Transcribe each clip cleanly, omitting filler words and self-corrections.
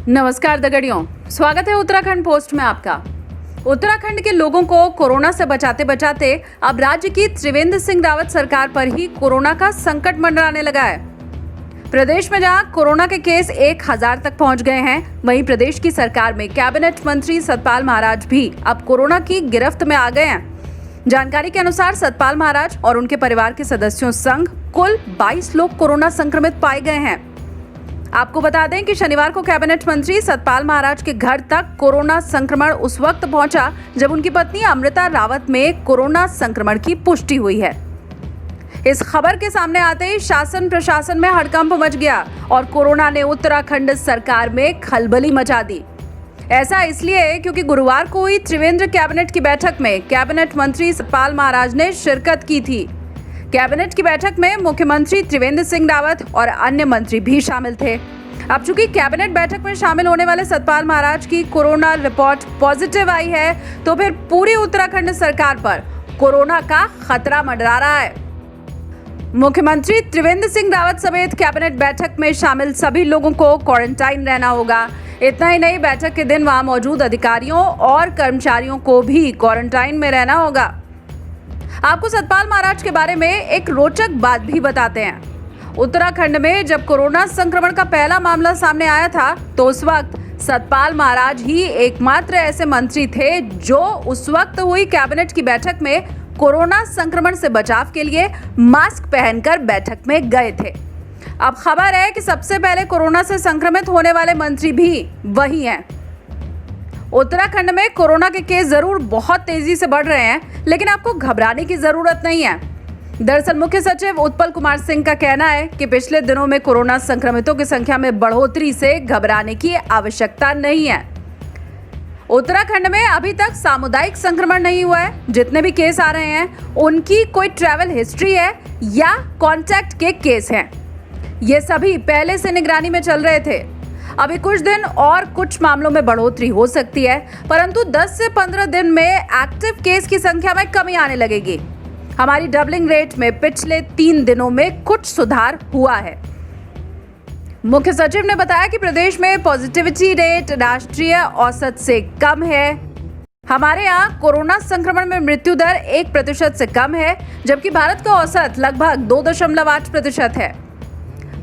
नमस्कार दगड़ियों, स्वागत है उत्तराखंड पोस्ट में आपका। उत्तराखंड के लोगों को कोरोना से बचाते बचाते अब राज्य की त्रिवेंद्र सिंह रावत सरकार पर ही कोरोना का संकट मंडराने लगा है। प्रदेश में जहां कोरोना के केस 1000 तक पहुंच गए हैं, वहीं प्रदेश की सरकार में कैबिनेट मंत्री सतपाल महाराज भी अब कोरोना की गिरफ्त में आ गए हैं। जानकारी के अनुसार सतपाल महाराज और उनके परिवार के सदस्यों संग कुल 22 लोग कोरोना संक्रमित पाए गए हैं। आपको बता दें कि शनिवार को कैबिनेट मंत्री सतपाल महाराज के घर तक कोरोना संक्रमण उस वक्त पहुंचा जब उनकी पत्नी अमृता रावत में कोरोना संक्रमण की पुष्टि हुई है। इस खबर के सामने आते ही शासन प्रशासन में हड़कंप मच गया और कोरोना ने उत्तराखंड सरकार में खलबली मचा दी। ऐसा इसलिए क्योंकि गुरुवार को हुई त्रिवेंद्र कैबिनेट की बैठक में कैबिनेट मंत्री सतपाल महाराज ने शिरकत की थी। कैबिनेट की बैठक में मुख्यमंत्री त्रिवेंद्र सिंह रावत और अन्य मंत्री भी शामिल थे। अब चूंकि कैबिनेट बैठक में शामिल होने वाले सतपाल महाराज की कोरोना रिपोर्ट पॉजिटिव आई है, तो फिर पूरी उत्तराखंड सरकार पर कोरोना का खतरा मंडरा रहा है। मुख्यमंत्री त्रिवेंद्र सिंह रावत समेत कैबिनेट बैठक में शामिल सभी लोगों को क्वारंटाइन रहना होगा। इतना ही नहीं, बैठक के दिन वहां मौजूद अधिकारियों और कर्मचारियों को भी क्वारंटाइन में रहना होगा। आपको सतपाल महाराज के बारे में एक रोचक बात भी बताते हैं। उत्तराखंड में जब कोरोना संक्रमण का पहला मामला सामने आया था, तो उस वक्त सतपाल महाराज ही एकमात्र ऐसे मंत्री थे जो उस वक्त हुई कैबिनेट की बैठक में कोरोना संक्रमण से बचाव के लिए मास्क पहनकर बैठक में गए थे। अब खबर है कि सबसे पहले कोरोना से संक्रमित होने वाले मंत्री भी वही हैं। उत्तराखंड में कोरोना के केस जरूर बहुत तेजी से बढ़ रहे हैं, लेकिन आपको घबराने की जरूरत नहीं है। दरअसल मुख्य सचिव उत्पल कुमार सिंह का कहना है कि पिछले दिनों में कोरोना संक्रमितों की संख्या में बढ़ोतरी से घबराने की आवश्यकता नहीं है। उत्तराखंड में अभी तक सामुदायिक संक्रमण नहीं हुआ है। जितने भी केस आ रहे हैं, उनकी कोई ट्रैवल हिस्ट्री है या कॉन्टैक्ट के केस हैं। ये सभी पहले से निगरानी में चल रहे थे। अभी कुछ दिन और कुछ मामलों में बढ़ोतरी हो सकती है, परंतु 10 से 15 दिन में एक्टिव केस की संख्या में कमी आने लगेगी। हमारी डबलिंग रेट में पिछले 3 दिनों में कुछ सुधार हुआ है। मुख्य सचिव ने बताया कि प्रदेश में पॉजिटिविटी रेट राष्ट्रीय औसत से कम है। हमारे यहाँ कोरोना संक्रमण में मृत्यु दर 1% से कम है, जबकि भारत का औसत लगभग 2.8% है।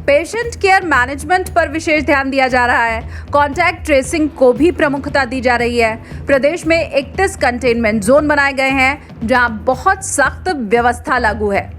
पेशेंट केयर मैनेजमेंट पर विशेष ध्यान दिया जा रहा है। कॉन्टैक्ट ट्रेसिंग को भी प्रमुखता दी जा रही है। प्रदेश में 31 कंटेनमेंट जोन बनाए गए हैं, जहां बहुत सख्त व्यवस्था लागू है।